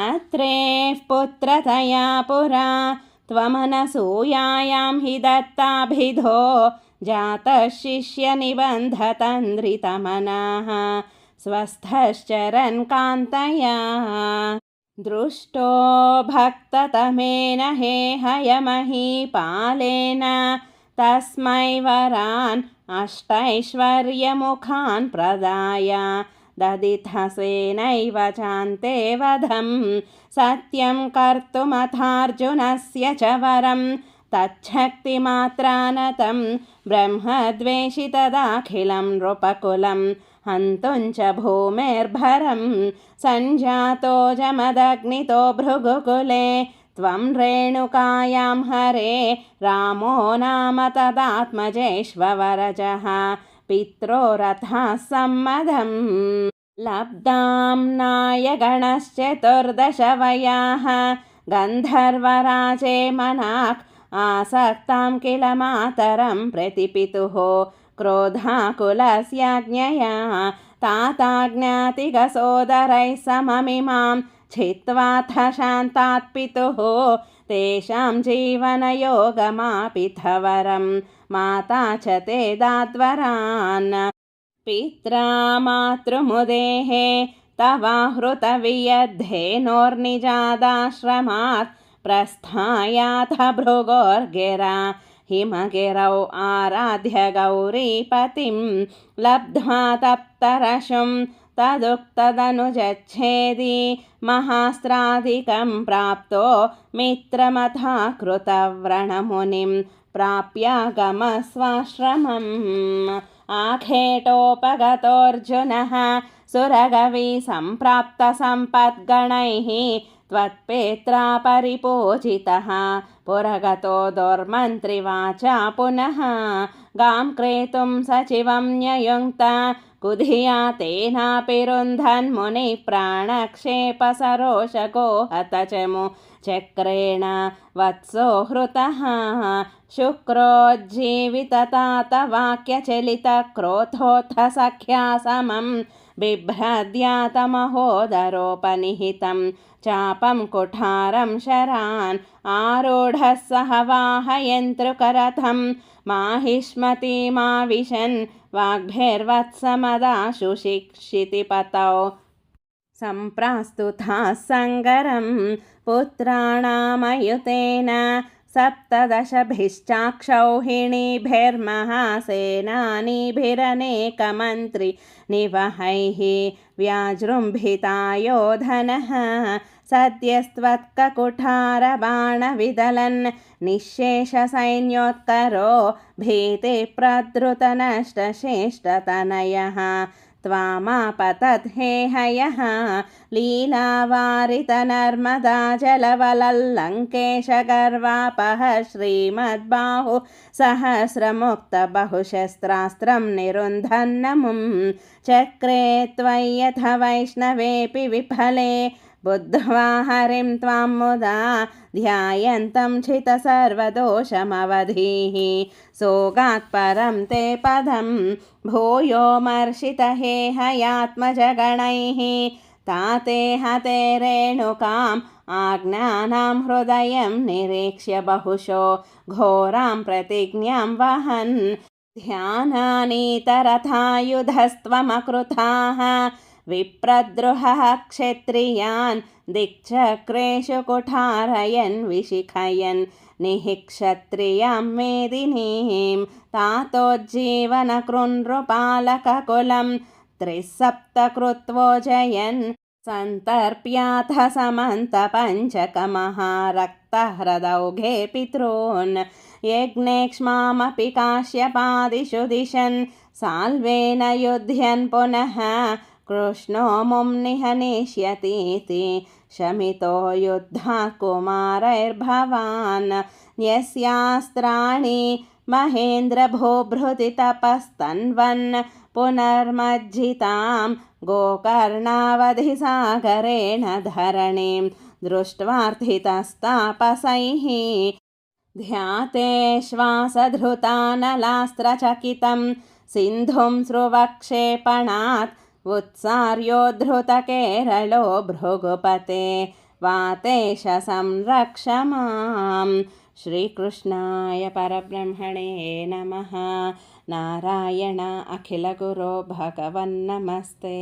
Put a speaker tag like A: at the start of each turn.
A: अत्रेः पुत्रतया पुरा त्वमनसूयायां हि दत्ताभिधो जातः शिष्यनिबन्धतन्द्रितमनः स्वस्थश्चरन् कान्तया दृष्टो भक्ततमेन हेहयमहीपालेन तस्मै वरान् अष्टैश्वर्यमुखान् प्रदाय ददिथसेनैव चान्ते वधं सत्यं कर्तुमथार्जुनस्य च वरं तच्छक्तिमात्रानतं ब्रह्मद्वेषि तदाखिलं नृपकुलं हन्तुं च भूमेर्भरं सञ्जातो जमदग्नितो भृगुकुले त्वं रेणुकायां हरे रामो नाम तदात्मजेष्वरजः पित्रोरथः सम्मदं लब्धां नायगणश्चतुर्दशवयाः गन्धर्वराजे मनाक् आसक्तां किल मातरं प्रतिपितुः क्रोधाकुलस्याज्ञया ताताज्ञातिगसोदरैः सममिमां छित्त्वाथ शान्तात् पितुः तेषां जीवनयोगमापिथवरं माता च ते दाद्वरान् पित्रा मातृमुदेः तवाहृतवियद्धेनोर्निजादाश्रमात् प्रस्थायाथ भृगोर्गिरा हिमगिरौ आराध्य गौरीपतिं लब्ध्वा तप्तरशुं तदुक्तदनुजच्छेदि महास्त्रादिकं प्राप्तो मित्रमथाकृतव्रणमुनिं प्राप्यागमस्वाश्रमम् आखेटोपगतोऽर्जुनः सुरगवी सम्प्राप्तसम्पद्गणैः त्वत्पेत्रा परिपूजितः पुरगतो दुर्मन्त्रिवाचा पुनः गां क्रेतुं सचिवं न्ययुङ्क्त कुधिया तेनापि रुन्धन्मुनिः प्राणक्षेपसरोषको हतचमु चक्रेण वत्सो हृतः शुक्रोज्जीविततातवाक्यचलितक्रोधोऽथ सख्या समं बिभ्रद्यातमहोदरोपनिहितं चापं कुठारं शरान् आरूढः सह वाहयन्त्रुकरथं माहिष्मतीमाविशन् वाग्भिर्वत्समदाशु शिक्षितिपतौ सम्प्रास्तुतः सङ्गरं पुत्राणामयुतेन सप्तदशभिश्चाक्षौहिणीभिर्महासेनानीभिरनेकमन्त्रि निवहैः व्याजृम्भितायो धनः सद्यस्त्वत्ककुठारबाणविदलन् निःशेषसैन्योत्करो भीतिप्रधृतनष्टशेष्टतनयः त्वामापतद्हेहयः लीलावारितनर्मदा जलवलल्लङ्केशगर्वापः श्रीमद्बाहु सहस्रमुक्तबहुशस्त्रास्त्रं निरुन्धन्नमुं चक्रे त्वय्यथ वैष्णवेऽपि विफले बुद्ध्वा हरिं त्वां मुदा ध्यायन्तं छितसर्वदोषमवधीः सोगात् परं ते पदं भूयोमर्षितहेहयात्मजगणैः ताते हते रेणुकाम् आज्ञानां हृदयं निरीक्ष्य बहुशो घोरां प्रतिज्ञां वहन् ध्यानानीतरथायुधस्त्वमकृताः विप्रद्रुहः क्षत्रियान् दिक्चक्रेषु कुठारयन् विशिखयन् निःक्षत्रियां मेदिनीं तातोज्जीवनकृन्नृपालककुलं त्रिसप्तकृत्वोजयन् सन्तर्प्याथ समन्तपञ्चकमहारक्तहृदौघे पितॄन् यज्ञेक्ष्मामपि काश्यपादिषु दिशन् साल्वेन युध्यन् पुनः कृष्णो मुं निहनिष्यतीति शमितो युद्धात् कुमारैर्भवान् यस्यास्त्राणि महेन्द्रभूभृतितपस्तन्वन् पुनर्मज्जितां गोकर्णावधिसागरेण धरणीं दृष्ट्वार्थितस्तापसैः ध्याते श्वासधृतानलास्त्रचकितं सिन्धुं स्रुवक्षेपणात् उत्सार्योद्धृतकेरलो भृगुपते वातेश संरक्ष मां। श्रीकृष्णाय परब्रह्मणे नमः। नारायण अखिलगुरो भगवन्नमस्ते।